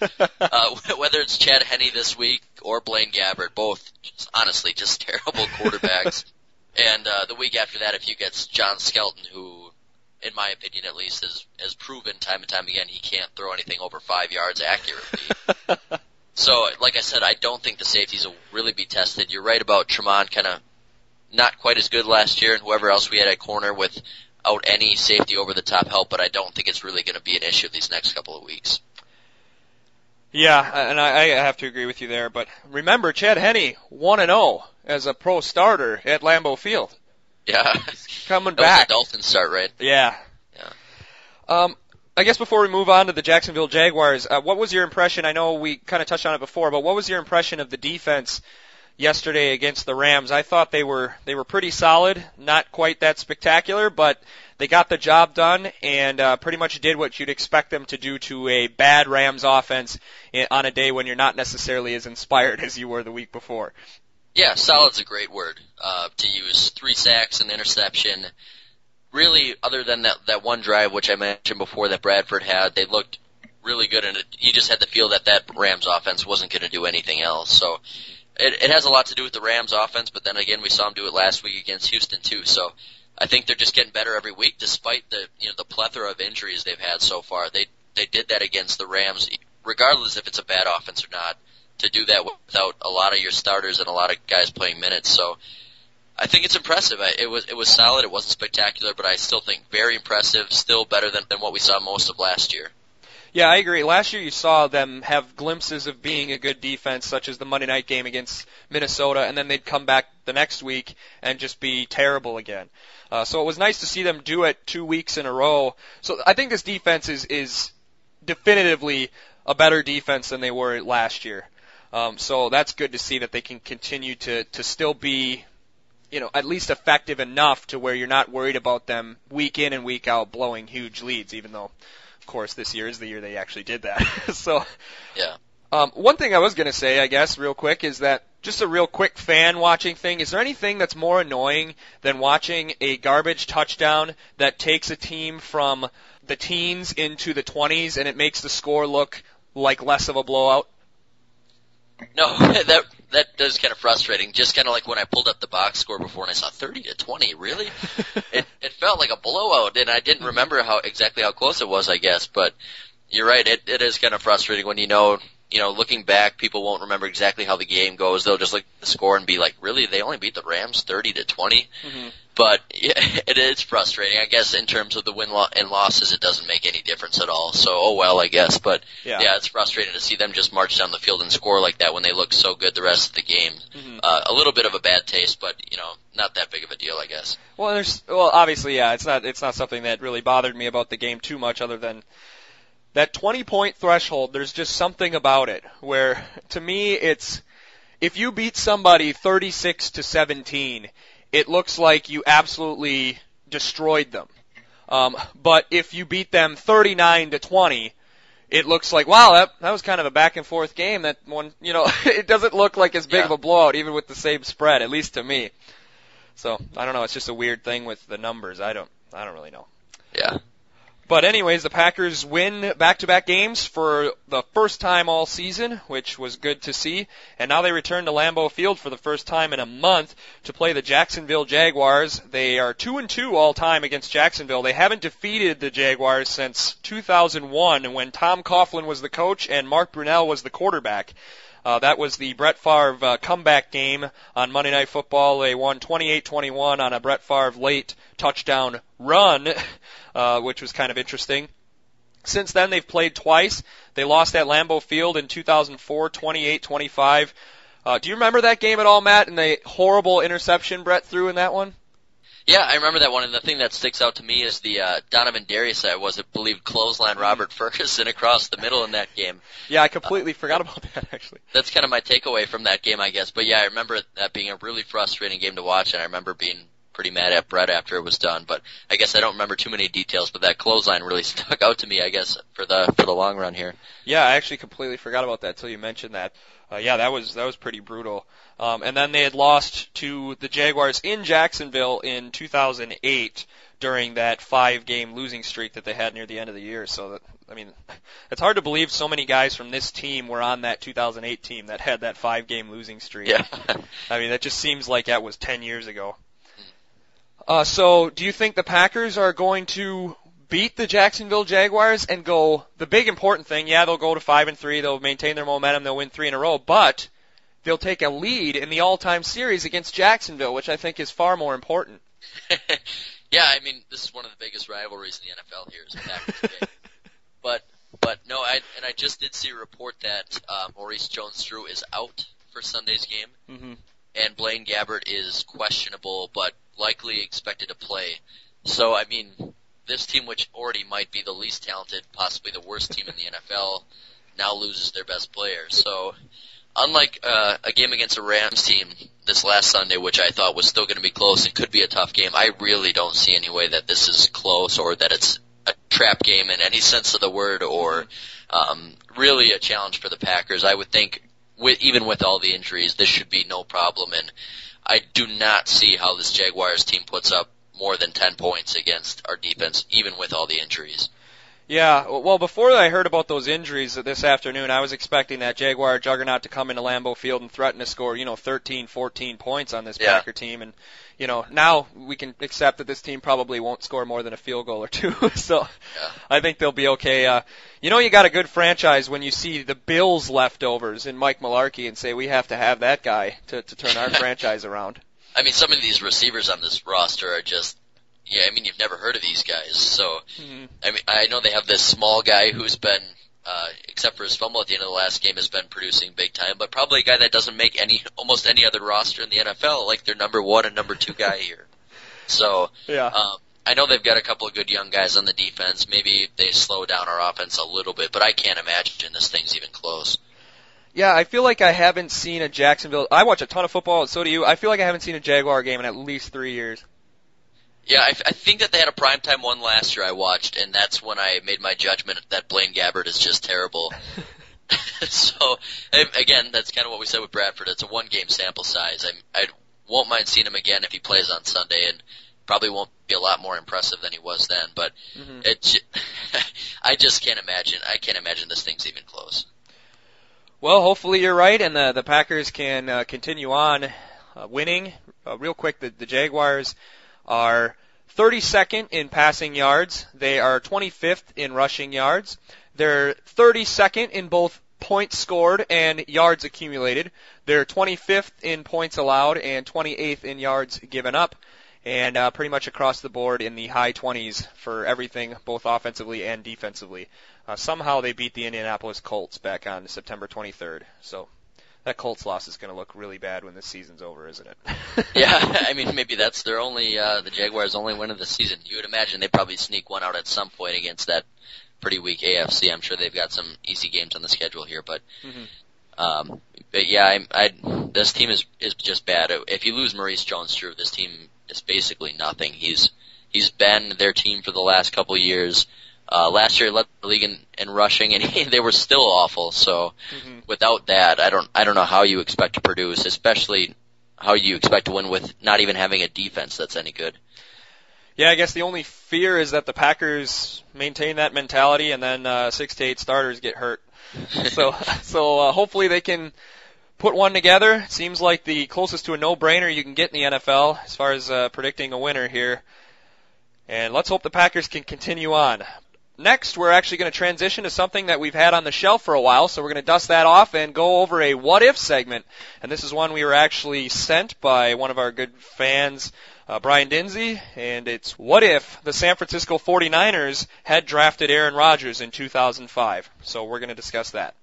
Whether it's Chad Henne this week or Blaine Gabbert, both honestly just terrible quarterbacks. And the week after that, if you get John Skelton, who, in my opinion at least, has proven time and time again he can't throw anything over 5 yards accurately. So, like I said, I don't think the safeties will really be tested. You're right about Tremont kind of not quite as good last year, and whoever else we had at corner without any safety over the top help, but I don't think it's really going to be an issue these next couple of weeks. Yeah, and I have to agree with you there. But remember, Chad Henne 1-0 as a pro starter at Lambeau Field. Yeah, coming that back. Was a Dolphins start, right? Yeah. I guess before we move on to the Jacksonville Jaguars, what was your impression? I know we kind of touched on it before, but what was your impression of the defense yesterday against the Rams? I thought they were pretty solid, not quite that spectacular, but they got the job done and pretty much did what you'd expect them to do to a bad Rams offense on a day when you're not necessarily as inspired as you were the week before. Yeah, solid's a great word to use. 3 sacks, an interception. Really, other than that one drive, which I mentioned before that Bradford had, they looked really good, and you just had the feel that Rams offense wasn't going to do anything else. So it has a lot to do with the Rams offense, but then again, we saw them do it last week against Houston too. So I think they're just getting better every week, despite the plethora of injuries they've had so far. They did that against the Rams, regardless if it's a bad offense or not, to do that without a lot of your starters and a lot of guys playing minutes. So I think it's impressive. It was solid. It wasn't spectacular, but I still think very impressive, still better than what we saw most of last year. Yeah, I agree. Last year you saw them have glimpses of being a good defense, such as the Monday night game against Minnesota, and then they'd come back the next week and just be terrible again. So it was nice to see them do it 2 weeks in a row. So I think this defense is definitively a better defense than they were last year. So that's good to see that they can continue to still be at least effective enough to where you're not worried about them week in and week out blowing huge leads, even though, of course, this year is the year they actually did that. So, Yeah. one thing I was going to say, I guess, real quick, is that just a real quick fan watching thing. Is there anything that's more annoying than watching a garbage touchdown that takes a team from the teens into the 20s and it makes the score look like less of a blowout? No, that is kind of frustrating. Just kind of like when I pulled up the box score before and I saw 30-20. Really? It felt like a blowout, and I didn't remember exactly how close it was, I guess. But you're right. It is kind of frustrating when looking back, people won't remember exactly how the game goes. They'll just look at the score and be like, really? They only beat the Rams 30-20? Mm-hmm. But yeah, it is frustrating. I guess in terms of the win and losses, it doesn't make any difference at all. So, oh well, I guess. But yeah, it's frustrating to see them just march down the field and score like that when they look so good the rest of the game. Mm-hmm. A little bit of a bad taste, but not that big of a deal, I guess. Well, obviously, yeah, it's not something that really bothered me about the game too much, other than that 20-point threshold. There's just something about it where, to me, it's if you beat somebody 36-17. It looks like you absolutely destroyed them. But if you beat them 39-20, it looks like, wow, that was kind of a back and forth game. That one, it doesn't look like as big of a blowout, even with the same spread, at least to me. So I don't know. It's just a weird thing with the numbers. I don't really know. Yeah. But anyways, the Packers win back-to-back games for the first time all season, which was good to see. And now they return to Lambeau Field for the first time in a month to play the Jacksonville Jaguars. They are 2-2 all-time against Jacksonville. They haven't defeated the Jaguars since 2001 when Tom Coughlin was the coach and Mark Brunell was the quarterback. That was the Brett Favre comeback game on Monday Night Football. They won 28-21 on a Brett Favre late touchdown run, which was kind of interesting. Since then, they've played twice. They lost at Lambeau Field in 2004, 28-25. Do you remember that game at all, Matt, and the horrible interception Brett threw in that one? Yeah, I remember that one, and the thing that sticks out to me is the Donovan Darius, I believe, clothesline Robert Ferguson across the middle in that game. Yeah, I completely forgot about that, actually. That's kind of my takeaway from that game, I guess. But yeah, I remember that being a really frustrating game to watch, and I remember being pretty mad at Brett after it was done. But I guess I don't remember too many details, but that clothesline really stuck out to me, I guess, for the long run here. Yeah, I actually completely forgot about that until you mentioned that. Yeah, that was pretty brutal. And then they had lost to the Jaguars in Jacksonville in 2008 during that 5-game losing streak that they had near the end of the year. So, it's hard to believe so many guys from this team were on that 2008 team that had that 5-game losing streak. Yeah. That just seems like that was 10 years ago. So, do you think the Packers are going to beat the Jacksonville Jaguars and go, the big important thing, they'll go to 5-3, they'll maintain their momentum, they'll win 3 in a row, but they'll take a lead in the all-time series against Jacksonville, which I think is far more important. Yeah, this is one of the biggest rivalries in the NFL here is Packers today. But no, I just did see a report that Maurice Jones-Drew is out for Sunday's game, mm-hmm. and Blaine Gabbert is questionable, but likely expected to play. So, this team, which already might be the least talented, possibly the worst team in the NFL, now loses their best player. So, unlike a game against a Rams team this last Sunday, which I thought was still going to be close and could be a tough game, I really don't see any way that this is close or that it's a trap game in any sense of the word or really a challenge for the Packers. I would think, even with all the injuries, this should be no problem, and I do not see how this Jaguars team puts up more than 10 points against our defense, even with all the injuries. Yeah, well, before I heard about those injuries this afternoon, I was expecting that Jaguar juggernaut to come into Lambeau Field and threaten to score, 13, 14 points on this Packer team. And, now we can accept that this team probably won't score more than a field goal or two. So I think they'll be okay. You got a good franchise when you see the Bills leftovers in Mike Mularkey and say we have to have that guy to turn our franchise around. Some of these receivers on this roster are just, you've never heard of these guys. So, I know they have this small guy who's been, except for his fumble at the end of the last game, has been producing big time, but probably a guy that doesn't make almost any other roster in the NFL, like their number 1 and number 2 guy here. So, I know they've got a couple of good young guys on the defense. Maybe they slow down our offense a little bit, but I can't imagine this thing's even close. Yeah, I feel like I haven't seen a Jacksonville. I watch a ton of football, so do you. I feel like I haven't seen a Jaguar game in at least 3 years. Yeah, I think that they had a primetime one last year I watched, and that's when I made my judgment that Blaine Gabbert is just terrible. So, again, that's kind of what we said with Bradford. It's a one-game sample size. I won't mind seeing him again if he plays on Sunday, and probably won't be a lot more impressive than he was then. But I just can't imagine. I can't imagine this thing's even close. Well, hopefully you're right, and the Packers can continue on winning. Real quick, the Jaguars are 32nd in passing yards. They are 25th in rushing yards. They're 32nd in both points scored and yards accumulated. They're 25th in points allowed and 28th in yards given up. And pretty much across the board in the high 20s for everything, both offensively and defensively. Somehow they beat the Indianapolis Colts back on September 23rd. So that Colts loss is going to look really bad when this season's over, isn't it? Yeah, I mean, maybe that's their only, the Jaguars' only win of the season. You would imagine they probably sneak one out at some point against that pretty weak AFC. I'm sure they've got some easy games on the schedule here, but yeah, this team is just bad. If you lose Maurice Jones-Drew, this team is basically nothing. He's been their team for the last couple of years. Last year he led the league in rushing, and they were still awful. So without that, I don't know how you expect to produce, especially how you expect to win with not even having a defense that's any good. Yeah, I guess the only fear is that the Packers maintain that mentality and then 6 to 8 starters get hurt. So hopefully they can put one together. It seems like the closest to a no-brainer you can get in the NFL as far as predicting a winner here. And let's hope the Packers can continue on. Next, we're actually going to transition to something that we've had on the shelf for a while, so we're going to dust that off and go over a what-if segment. And this is one we were actually sent by one of our good fans, Brian Dinsey, and it's what if the San Francisco 49ers had drafted Aaron Rodgers in 2005. So we're going to discuss that.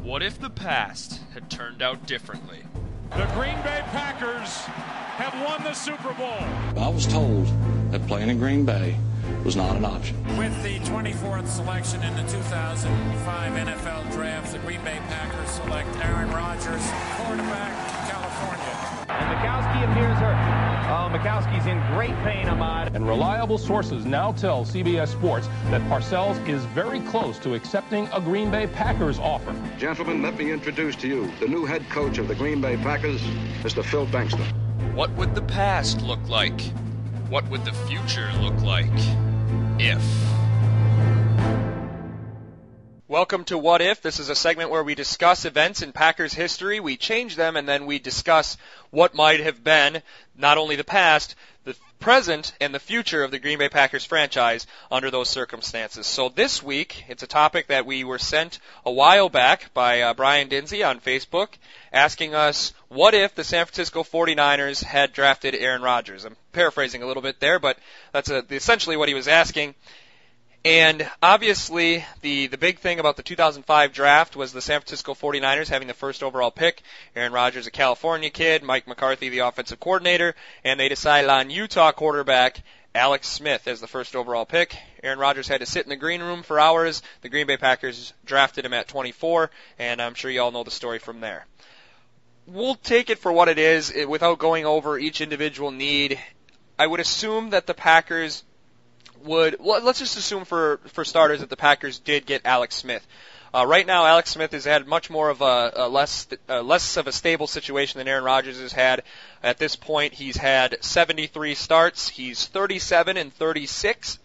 What if the past had turned out differently? The Green Bay Packers have won the Super Bowl. I was told that playing in Green Bay was not an option. With the 24th selection in the 2005 NFL Draft, the Green Bay Packers select Aaron Rodgers, quarterback, California. And Mikowski appears hurt. Mikowski's in great pain, Ahmad. And reliable sources now tell CBS Sports that Parcells is very close to accepting a Green Bay Packers offer. Gentlemen, let me introduce to you the new head coach of the Green Bay Packers, Mr. Phil Bankston. What would the past look like? What would the future look like? If. Welcome to What If. This is a segment where we discuss events in Packers history, we change them, and then we discuss what might have been, not only the past, the present, and the future of the Green Bay Packers franchise under those circumstances. So this week, it's a topic that we were sent a while back by Brian Dinsey on Facebook, asking us, what if the San Francisco 49ers had drafted Aaron Rodgers? I'm paraphrasing a little bit there, but that's essentially what he was asking. And obviously, the big thing about the 2005 draft was the San Francisco 49ers having the first overall pick. Aaron Rodgers, a California kid, Mike McCarthy, the offensive coordinator, and they decided on Utah quarterback Alex Smith as the first overall pick. Aaron Rodgers had to sit in the green room for hours. The Green Bay Packers drafted him at 24, and I'm sure you all know the story from there. We'll take it for what it is without going over each individual need. I would assume that the Packers let's just assume for starters that the Packers did get Alex Smith. Right now, Alex Smith has had much more of a less of a stable situation than Aaron Rodgers has had. At this point, he's had 73 starts. He's 37-36.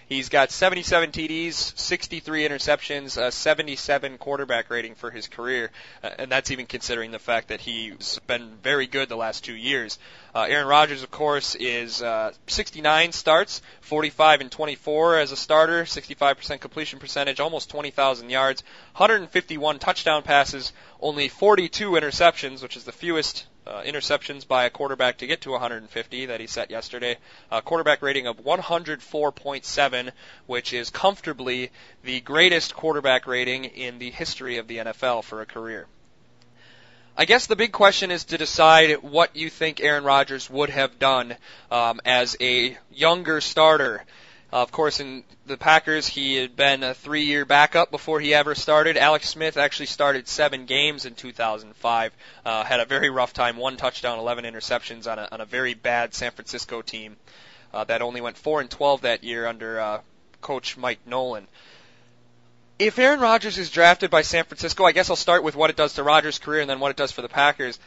He's got 77 TDs, 63 interceptions, a 77 quarterback rating for his career, and that's even considering the fact that he's been very good the last 2 years. Aaron Rodgers, of course, is 69 starts, 45-24 as a starter, 65% completion percentage, almost 20,000 yards, 151 touchdown passes, only 42 interceptions, which is the fewest interceptions by a quarterback to get to 150 that he set yesterday. Quarterback rating of 104.7, which is comfortably the greatest quarterback rating in the history of the NFL for a career. I guess the big question is to decide what you think Aaron Rodgers would have done as a younger starter. Of course, in the Packers, he had been a 3-year backup before he ever started. Alex Smith actually started 7 games in 2005. Had a very rough time, 1 touchdown, 11 interceptions on a very bad San Francisco team that only went 4-12 that year under Coach Mike Nolan. If Aaron Rodgers is drafted by San Francisco, I guess I'll start with what it does to Rodgers' career and then what it does for the Packers.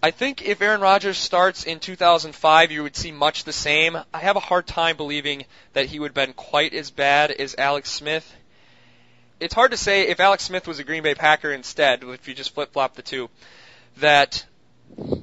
I think if Aaron Rodgers starts in 2005, you would see much the same. I have a hard time believing that he would have been quite as bad as Alex Smith. It's hard to say if Alex Smith was a Green Bay Packer instead, if you just flip-flop the two, that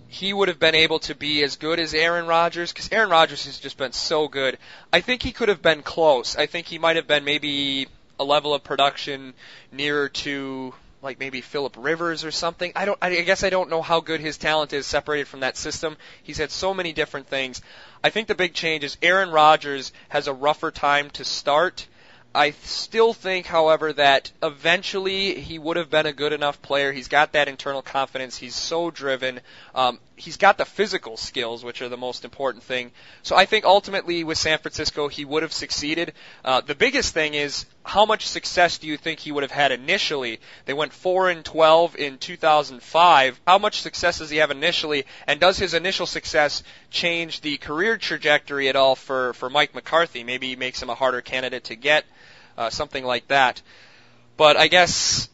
he would have been able to be as good as Aaron Rodgers, because Aaron Rodgers has just been so good. I think he could have been close. I think he might have been maybe a level of production nearer to like maybe Phillip Rivers or something. I guess I don't know how good his talent is separated from that system. He's had so many different things. I think the big change is Aaron Rodgers has a rougher time to start. I still think, however, that eventually he would have been a good enough player. He's got that internal confidence. He's so driven. He's got the physical skills, which are the most important thing. So I think ultimately with San Francisco he would have succeeded. The biggest thing is how much success do you think he would have had initially? They went 4-12 in 2005. How much success does he have initially? And does his initial success change the career trajectory at all for Mike McCarthy? Maybe he makes him a harder candidate to get. Something like that. But I guess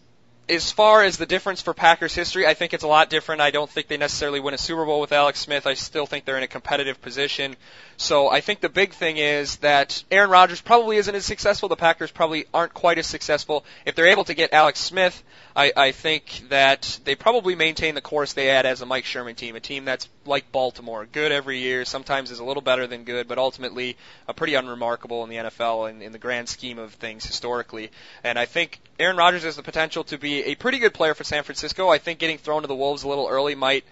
as far as the difference for Packers history, I think it's a lot different. I don't think they necessarily win a Super Bowl with Alex Smith. I still think they're in a competitive position. So I think the big thing is that Aaron Rodgers probably isn't as successful. The Packers probably aren't quite as successful. If they're able to get Alex Smith, I think that they probably maintain the course they had as a Mike Sherman team, a team that's like Baltimore, good every year, sometimes is a little better than good, but ultimately pretty unremarkable in the NFL and in the grand scheme of things historically. And I think Aaron Rodgers has the potential to be a pretty good player for San Francisco. I think getting thrown to the Wolves a little early might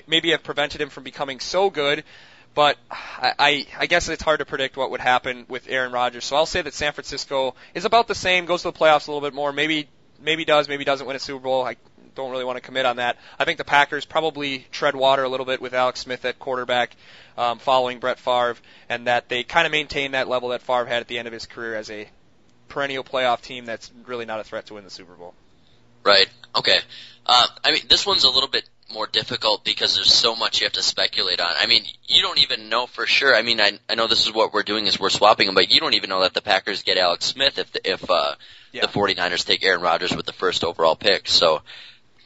maybe have prevented him from becoming so good. But I guess it's hard to predict what would happen with Aaron Rodgers. So I'll say that San Francisco is about the same, goes to the playoffs a little bit more, maybe does, maybe doesn't win a Super Bowl. I don't really want to commit on that. I think the Packers probably tread water a little bit with Alex Smith at quarterback following Brett Favre, and that they kind of maintain that level that Favre had at the end of his career as a perennial playoff team that's really not a threat to win the Super Bowl. Right. Okay. I mean, this one's a little bit more difficult because there's so much you have to speculate on. I mean, you don't even know for sure. I mean, I know this is what we're doing is we're swapping them, but you don't even know that the Packers get Alex Smith if the 49ers take Aaron Rodgers with the first overall pick. So,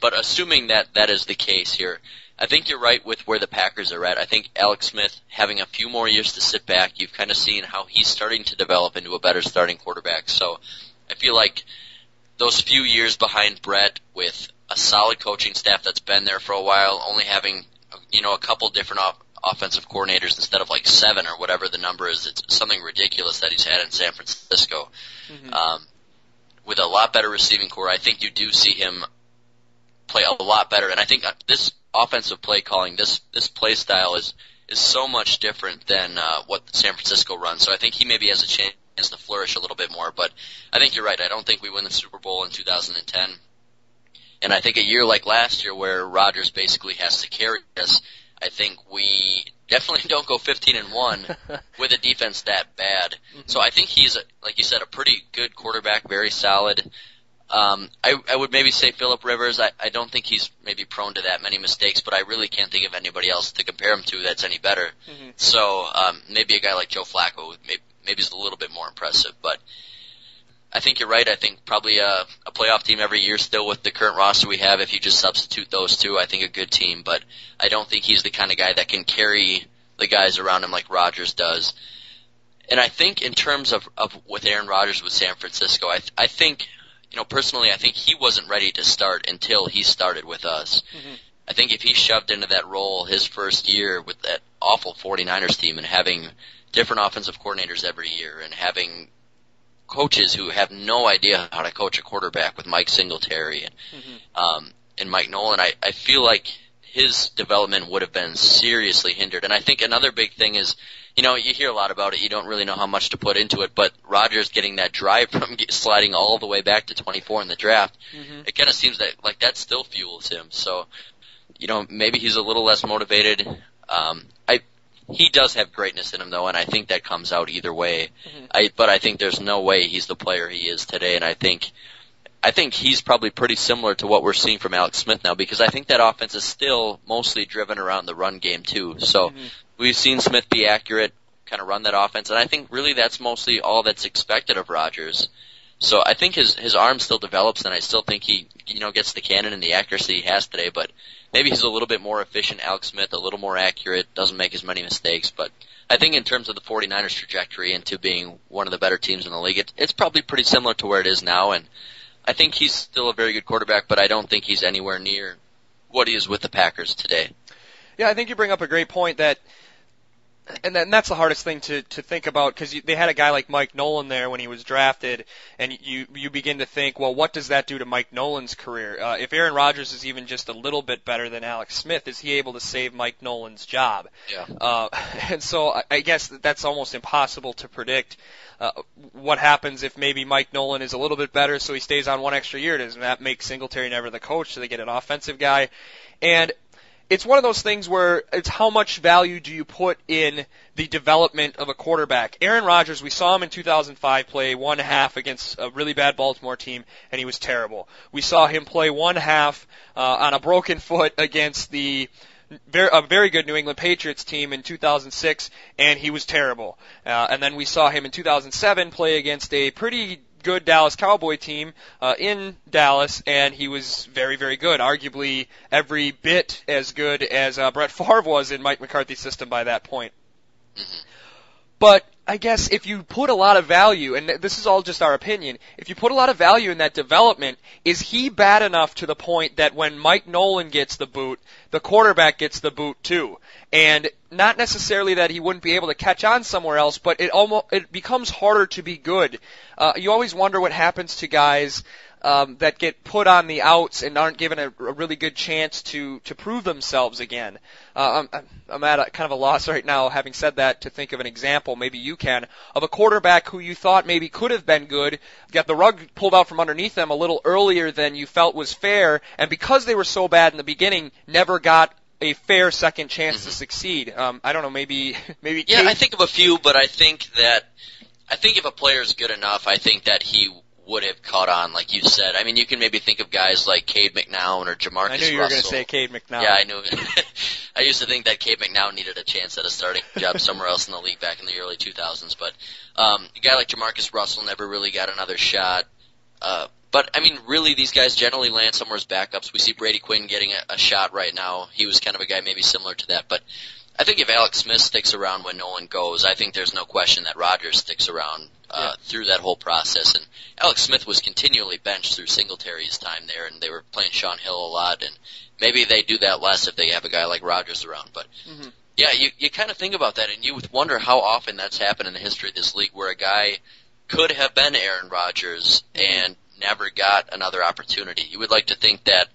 but assuming that that is the case here, I think you're right with where the Packers are at. I think Alex Smith having a few more years to sit back, you've kind of seen how he's starting to develop into a better starting quarterback. So I feel like those few years behind Brett with a solid coaching staff that's been there for a while, only having, a couple different offensive coordinators instead of like 7 or whatever the number is. It's something ridiculous that he's had in San Francisco. Mm-hmm. With a lot better receiving core, I think you do see him play a lot better. And I think this offensive play calling, this play style is so much different than what San Francisco runs. So I think he maybe has a chance to flourish a little bit more. But I think you're right. I don't think we win the Super Bowl in 2010. And I think a year like last year where Rodgers basically has to carry us, I think we definitely don't go 15-1 with a defense that bad. Mm-hmm. So I think he's, like you said, a pretty good quarterback, very solid. I would maybe say Phillip Rivers. I don't think he's maybe prone to that many mistakes, but I really can't think of anybody else to compare him to that's any better. Mm-hmm. So maybe a guy like Joe Flacco maybe is a little bit more impressive, but I think you're right. I think probably a playoff team every year still with the current roster we have. If you just substitute those two, I think a good team. But I don't think he's the kind of guy that can carry the guys around him like Rodgers does. And I think in terms of with Aaron Rodgers with San Francisco, I think, personally, I think he wasn't ready to start until he started with us. Mm-hmm. I think if he shoved into that role his first year with that awful 49ers team and having different offensive coordinators every year and having coaches who have no idea how to coach a quarterback with Mike Singletary and Mike Nolan, I feel like his development would have been seriously hindered. And I think another big thing is, you hear a lot about it. You don't really know how much to put into it, but Rodgers getting that drive from sliding all the way back to 24 in the draft, it kind of seems that still fuels him. So, maybe he's a little less motivated. he does have greatness in him, though, and I think that comes out either way. But I think there's no way he's the player he is today, and I think he's probably pretty similar to what we're seeing from Alex Smith now, because I think that offense is still mostly driven around the run game, too. So we've seen Smith be accurate, kind of run that offense, and I think really that's mostly all that's expected of Rodgers. So I think his arm still develops, and I still think he gets the cannon and the accuracy he has today, but maybe he's a little bit more efficient, Alex Smith, a little more accurate, doesn't make as many mistakes. But I think in terms of the 49ers trajectory into being one of the better teams in the league, it's probably pretty similar to where it is now. And I think he's still a very good quarterback, but I don't think he's anywhere near what he is with the Packers today. Yeah, I think you bring up a great point and that's the hardest thing to think about, because they had a guy like Mike Nolan there when he was drafted, and you begin to think, well, what does that do to Mike Nolan's career? If Aaron Rodgers is even just a little bit better than Alex Smith, is he able to save Mike Nolan's job? Yeah. And so I guess that's almost impossible to predict. What happens if maybe Mike Nolan is a little bit better, so he stays on one extra year? Does that make Singletary never the coach? Do they get an offensive guy? And it's one of those things where it's how much value do you put in the development of a quarterback. Aaron Rodgers, we saw him in 2005 play one half against a really bad Baltimore team, and he was terrible. We saw him play one half on a broken foot against a very good New England Patriots team in 2006, and he was terrible. And then we saw him in 2007 play against a pretty good Dallas Cowboy team in Dallas, and he was very, very good, arguably every bit as good as Brett Favre was in Mike McCarthy's system by that point. But I guess if you put a lot of value, and this is all just our opinion, if you put a lot of value in that development, is he bad enough to the point that when Mike Nolan gets the boot, the quarterback gets the boot too? And not necessarily that he wouldn't be able to catch on somewhere else, but it becomes harder to be good. You always wonder what happens to guys that get put on the outs and aren't given a really good chance to prove themselves again. I'm at a kind of a loss right now, having said that, to think of an example, maybe you can, of a quarterback who you thought maybe could have been good, got the rug pulled out from underneath them a little earlier than you felt was fair, and because they were so bad in the beginning, never got a fair second chance to succeed. I don't know, maybe. Yeah, I think of a few, but I think if a player is good enough, I think that he would have caught on, like you said. I mean, you can maybe think of guys like Cade McNown or Jermichael. I knew you were going to say Cade McNown. Yeah, I knew. I used to think that Cade McNown needed a chance at a starting job somewhere else in the league back in the early 2000s. But a guy like Jamarcus Russell never really got another shot. But, I mean, really, these guys generally land somewhere as backups. We see Brady Quinn getting a shot right now. He was kind of a guy maybe similar to that. But I think if Alex Smith sticks around when Nolan goes, I think there's no question that Rodgers sticks around through that whole process. And Alex Smith was continually benched through Singletary's time there, and they were playing Shaun Hill a lot. And maybe they do that less if they have a guy like Rodgers around. But, yeah, you kind of think about that, and you wonder how often that's happened in the history of this league, where a guy could have been Aaron Rodgers and never got another opportunity. You would like to think that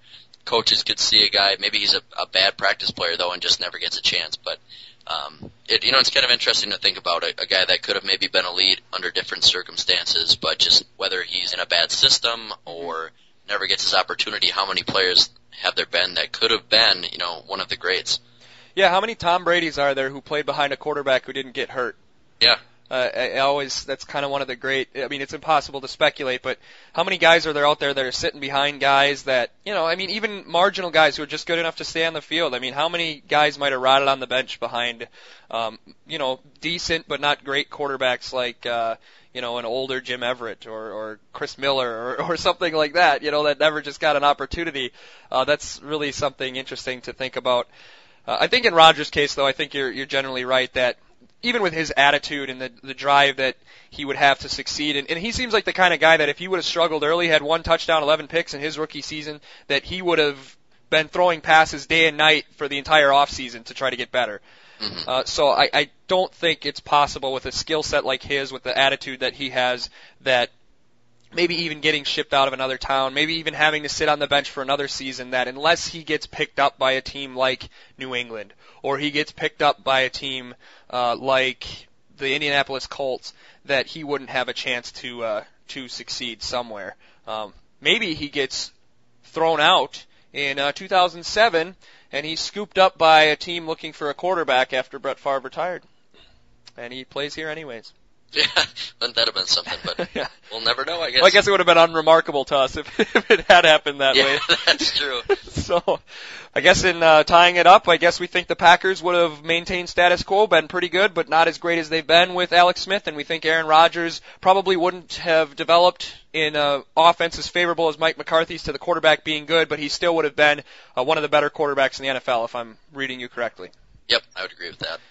coaches could see a guy, maybe he's a bad practice player, though, and just never gets a chance. But, it's kind of interesting to think about a guy that could have maybe been elite under different circumstances, but just whether he's in a bad system or never gets his opportunity, how many players have there been that could have been, one of the greats? Yeah, how many Tom Bradys are there who played behind a quarterback who didn't get hurt? Yeah. That's kind of one of the great, it's impossible to speculate, but how many guys are there out there that are sitting behind guys that, even marginal guys who are just good enough to stay on the field? How many guys might have rotted on the bench behind, decent but not great quarterbacks like, an older Jim Everett or Chris Miller or something like that, that never just got an opportunity. That's really something interesting to think about. I think in Rodgers' case, though, I think you're generally right that even with his attitude and the drive that he would have to succeed, and he seems like the kind of guy that if he would have struggled early, had 1 touchdown, 11 picks in his rookie season, that he would have been throwing passes day and night for the entire offseason to try to get better. So I don't think it's possible with a skill set like his, with the attitude that he has, that maybe even getting shipped out of another town, maybe even having to sit on the bench for another season, that unless he gets picked up by a team like New England, or he gets picked up by a team like the Indianapolis Colts, that he wouldn't have a chance to succeed somewhere. Maybe he gets thrown out in 2007 and he's scooped up by a team looking for a quarterback after Brett Favre retired. And he plays here anyways. Yeah, wouldn't that have been something, but Yeah. we'll never know, I guess. Well, I guess it would have been unremarkable to us if it had happened that way. Yeah, that's true. So, I guess in tying it up, I guess we think the Packers would have maintained status quo, been pretty good, but not as great as they've been with Alex Smith, and we think Aaron Rodgers probably wouldn't have developed in offense as favorable as Mike McCarthy's to the quarterback being good, but he still would have been one of the better quarterbacks in the NFL, if I'm reading you correctly. Yep, I would agree with that.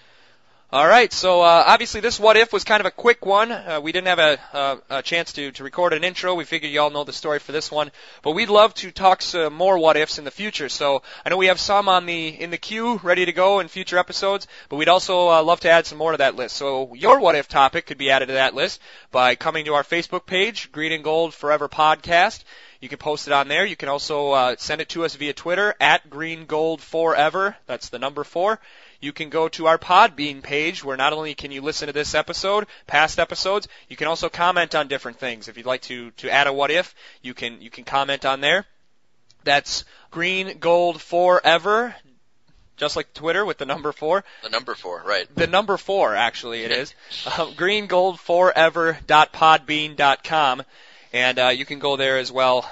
All right, so obviously this What If was kind of a quick one. We didn't have a chance to record an intro. We figured you all know the story for this one. But we'd love to talk some more What Ifs in the future. So I know we have some in the queue ready to go in future episodes, but we'd also love to add some more to that list. So your What If topic could be added to that list by coming to our Facebook page, Green and Gold Forever Podcast. You can post it on there. You can also send it to us via Twitter at GreenGoldForever. That's the number 4. You can go to our Podbean page where not only can you listen to this episode, past episodes, you can also comment on different things. If you'd like to add a What If, you can comment on there. That's Green Gold Forever, just like Twitter with the number 4. The number 4, right. The number 4, actually, it is. greengoldforever.podbean.com. And you can go there as well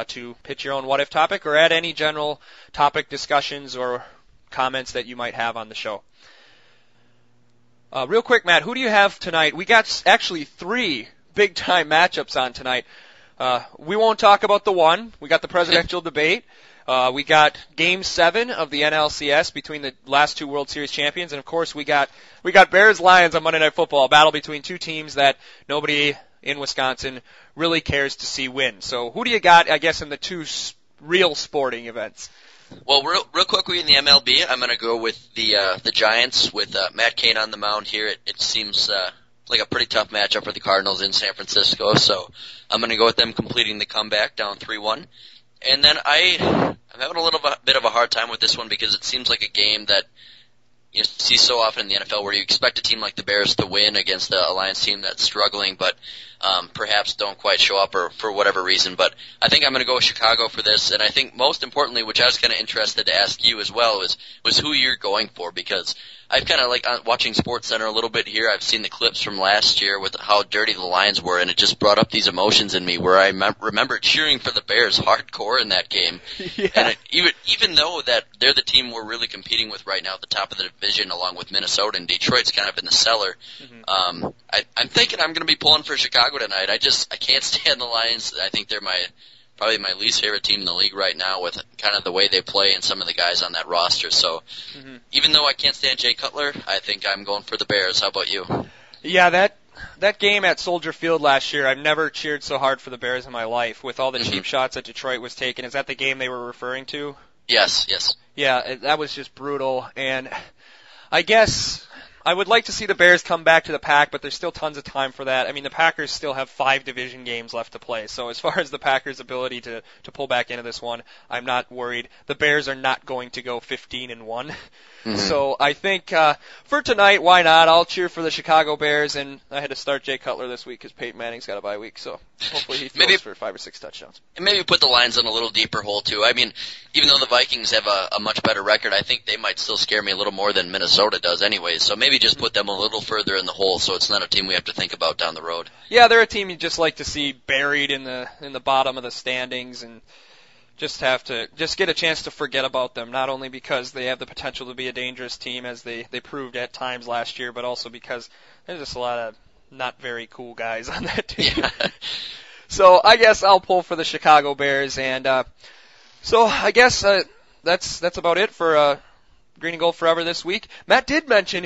to pitch your own What If topic or add any general topic discussions or comments that you might have on the show. Real quick, Matt, who do you have tonight? We got actually 3 big-time matchups on tonight. We won't talk about the one. We got the presidential debate. We got Game 7 of the NLCS between the last 2 World Series champions, and of course we got Bears-Lions on Monday Night Football, a battle between 2 teams that nobody in Wisconsin really cares to see win. So who do you got, I guess, in the 2 real sporting events? Well, real quickly in the MLB, I'm going to go with the Giants with Matt Cain on the mound here. It seems like a pretty tough matchup for the Cardinals in San Francisco, so I'm going to go with them completing the comeback down 3-1. And then I'm having a little bit of a hard time with this one because it seems like a game that you see so often in the NFL where you expect a team like the Bears to win against a Lions team that's struggling, but perhaps don't quite show up or for whatever reason. But I think I'm going to go with Chicago for this, and I think most importantly, which I was kind of interested to ask you as well, was who you're going for, because I've kind of like watching SportsCenter a little bit here. I've seen the clips from last year with how dirty the Lions were, and it just brought up these emotions in me where I remember cheering for the Bears hardcore in that game. Yeah. And even though that they're the team we're really competing with right now at the top of the division, along with Minnesota and Detroit's kind of in the cellar, I'm thinking I'm going to be pulling for Chicago tonight. I can't stand the Lions. I think they're probably my least favorite team in the league right now with kind of the way they play and some of the guys on that roster. So even though I can't stand Jay Cutler, I think I'm going for the Bears. How about you? Yeah, that game at Soldier Field last year, I've never cheered so hard for the Bears in my life with all the cheap shots that Detroit was taking. Is that the game they were referring to? Yes. Yeah, that was just brutal. And I guess I would like to see the Bears come back to the pack, but there's still tons of time for that. I mean, the Packers still have 5 division games left to play. So as far as the Packers' ability to pull back into this one, I'm not worried. The Bears are not going to go 15-1. So I think for tonight, why not? I'll cheer for the Chicago Bears, and I had to start Jay Cutler this week because Peyton Manning's got a bye week, so hopefully he throws for 5 or 6 touchdowns. And maybe put the Lions in a little deeper hole, too. I mean, even though the Vikings have a much better record, I think they might still scare me a little more than Minnesota does anyways. So maybe just put them a little further in the hole so it's not a team we have to think about down the road. Yeah, they're a team you just like to see buried in the bottom of the standings and just get a chance to forget about them, not only because they have the potential to be a dangerous team as they proved at times last year, but also because there's just a lot of not very cool guys on that team. Yeah. So I guess I'll pull for the Chicago Bears, and so I guess that's about it for Green and Gold Forever this week. Matt did mention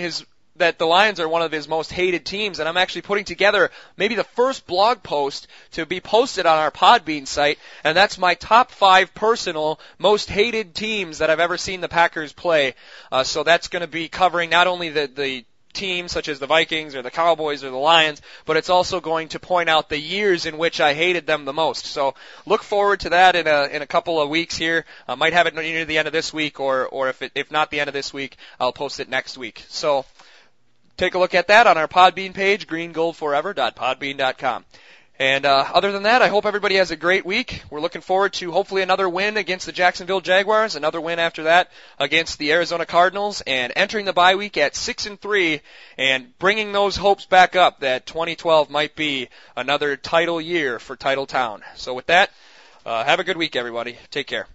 that the Lions are one of his most hated teams, and I'm actually putting together maybe the first blog post to be posted on our Podbean site, and that's my top 5 personal most hated teams that I've ever seen the Packers play. So that's going to be covering not only the teams such as the Vikings or the Cowboys or the Lions, but it's also going to point out the years in which I hated them the most. So look forward to that in a couple of weeks here. I might have it near the end of this week, or if not the end of this week, I'll post it next week. So take a look at that on our Podbean page, greengoldforever.podbean.com. And other than that, I hope everybody has a great week. We're looking forward to hopefully another win against the Jacksonville Jaguars, another win after that against the Arizona Cardinals, and entering the bye week at 6-3 and bringing those hopes back up that 2012 might be another title year for Title Town. So with that, have a good week, everybody. Take care.